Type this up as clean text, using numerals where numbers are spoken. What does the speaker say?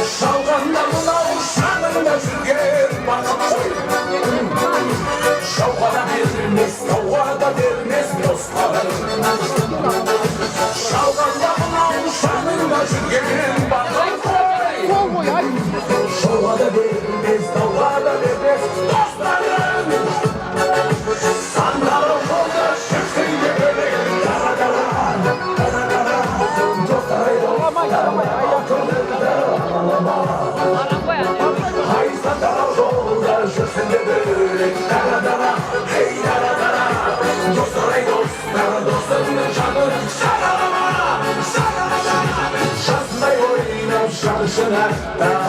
Шалғанда мынау жаныңда жүрген бақыт қой, жауға да бермес, тауға да бермес достарың. Шалғанда мынау жаныңда жүрген бақыт қой, жауға да бермес, тауға да бермес достарың. Сандары жолда жүрсең де бөлек, дара-дара, достар-ай, Айсандара жолда жүрсін де бөлек, дара-дара, ей дара-дара, достар-ай достар, достыңның жанын шағалама, шағалама, жасындай ойнап жаншын артта.